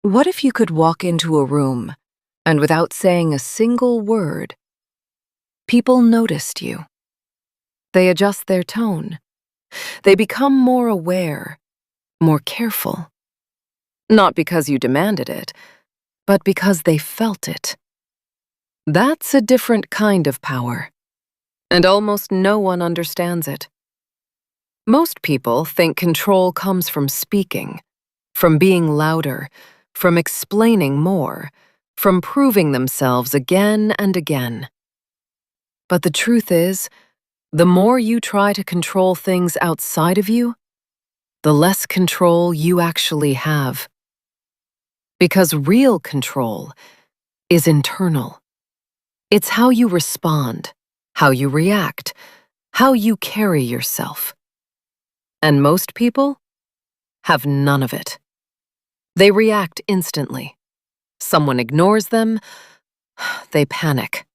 What if you could walk into a room and without saying a single word, people noticed you? They adjust their tone. They become more aware, more careful. Not because you demanded it, but because they felt it. That's a different kind of power, and almost no one understands it. Most people think control comes from speaking, from being louder, from explaining more, from proving themselves again and again. But the truth is, the more you try to control things outside of you, the less control you actually have. Because real control is internal. It's how you respond, how you react, how you carry yourself. And most people have none of it. They react instantly. Someone ignores them, they panic.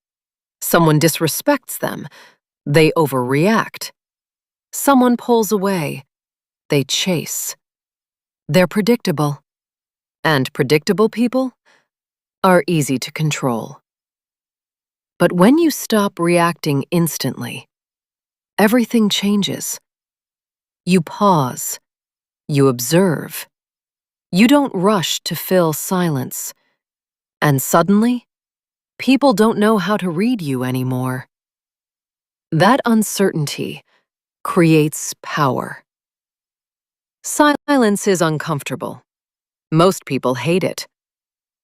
Someone disrespects them, they overreact. Someone pulls away, they chase. They're predictable. And predictable people are easy to control. But when you stop reacting instantly, everything changes. You pause. You observe. You don't rush to fill silence. And suddenly, people don't know how to read you anymore. That uncertainty creates power. Silence is uncomfortable. Most people hate it.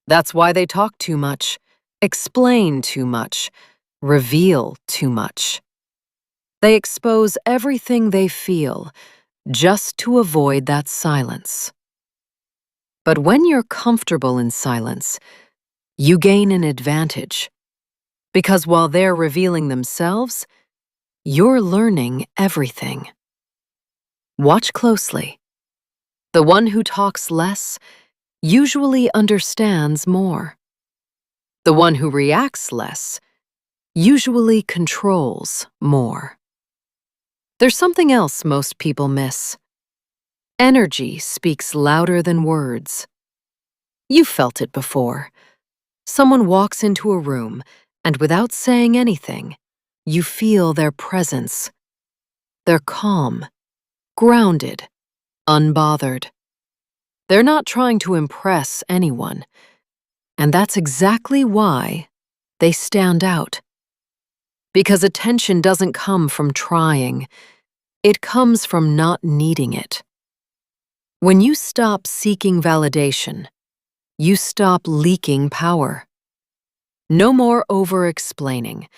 That's why they talk too much, explain too much, reveal too much. They expose everything they feel just to avoid that silence. But when you're comfortable in silence, you gain an advantage. Because while they're revealing themselves, you're learning everything. Watch closely. The one who talks less usually understands more. The one who reacts less usually controls more. There's something else most people miss. Energy speaks louder than words. You've felt it before. Someone walks into a room, and without saying anything, you feel their presence. They're calm, grounded, unbothered. They're not trying to impress anyone, and that's exactly why they stand out. Because attention doesn't come from trying, it comes from not needing it. When you stop seeking validation, you stop leaking power. No more over-explaining,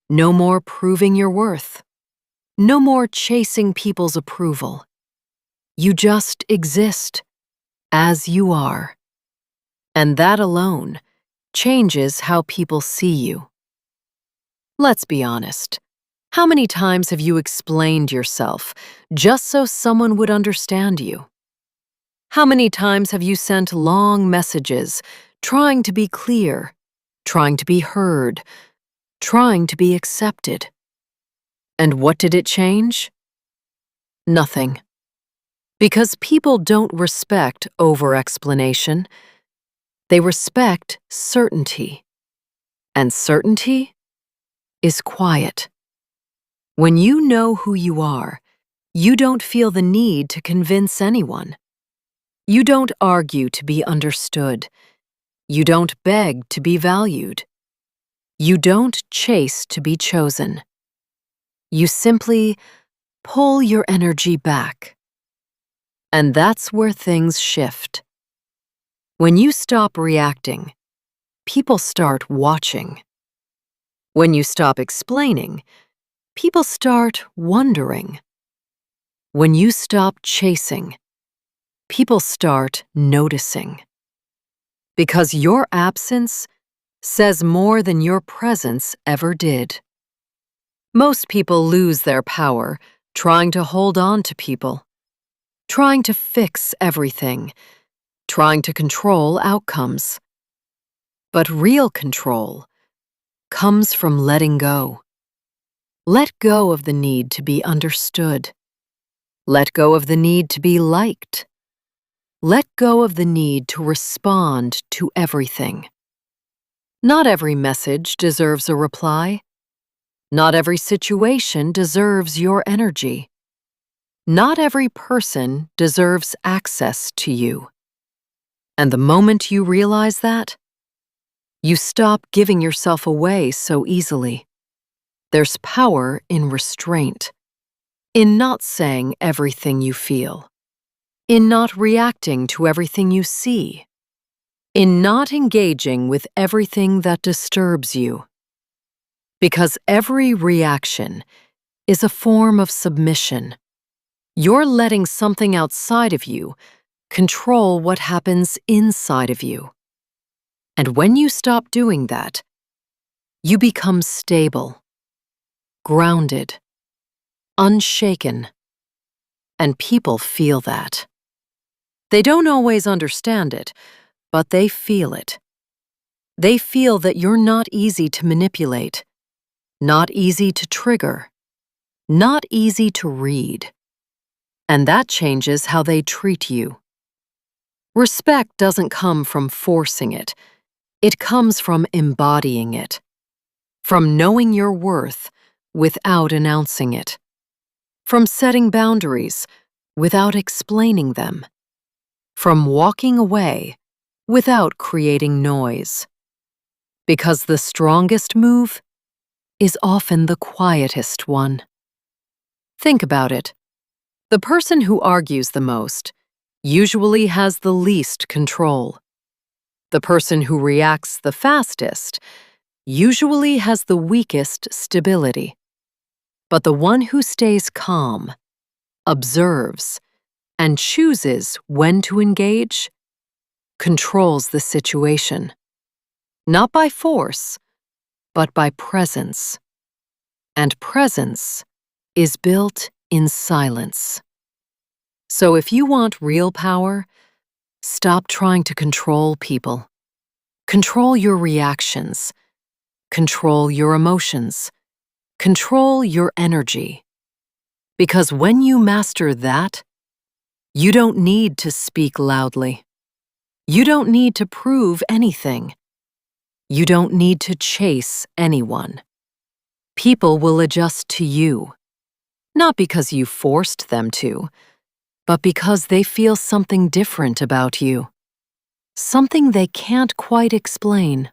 no more proving your worth, no more chasing people's approval. You just exist as you are. And that alone changes how people see you. Let's be honest. How many times have you explained yourself just so someone would understand you? How many times have you sent long messages trying to be clear, trying to be heard, trying to be accepted? And what did it change? Nothing. Because people don't respect over-explanation. They respect certainty. And certainty is quiet. When you know who you are, you don't feel the need to convince anyone. You don't argue to be understood. You don't beg to be valued. You don't chase to be chosen. You simply pull your energy back. And that's where things shift. When you stop reacting, people start watching. When you stop explaining, people start wondering. When you stop chasing, people start noticing. Because your absence says more than your presence ever did. Most people lose their power trying to hold on to people, trying to fix everything, trying to control outcomes. But real control comes from letting go. Let go of the need to be understood. Let go of the need to be liked. Let go of the need to respond to everything. Not every message deserves a reply. Not every situation deserves your energy. Not every person deserves access to you. And the moment you realize that, you stop giving yourself away so easily. There's power in restraint, in not saying everything you feel, in not reacting to everything you see, in not engaging with everything that disturbs you. Because every reaction is a form of submission. You're letting something outside of you control what happens inside of you. And when you stop doing that, you become stable, grounded, unshaken, and people feel that. They don't always understand it, but they feel it. They feel that you're not easy to manipulate, not easy to trigger, not easy to read. And that changes how they treat you. Respect doesn't come from forcing it. It comes from embodying it, from knowing your worth without announcing it, from setting boundaries without explaining them, from walking away without creating noise. Because the strongest move is often the quietest one. Think about it. The person who argues the most usually has the least control. The person who reacts the fastest usually has the weakest stability. But the one who stays calm, observes, and chooses when to engage controls the situation. Not by force, but by presence. And presence is built in silence. So if you want real power, stop trying to control people. Control your reactions. Control your emotions. Control your energy. Because when you master that, you don't need to speak loudly. You don't need to prove anything. You don't need to chase anyone. People will adjust to you, not because you forced them to, but because they feel something different about you, something they can't quite explain.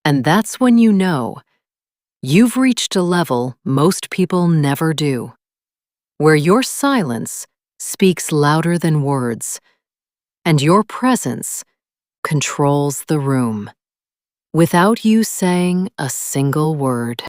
And that's when you know you've reached a level most people never do, where your silence speaks louder than words, and your presence controls the room, without you saying a single word.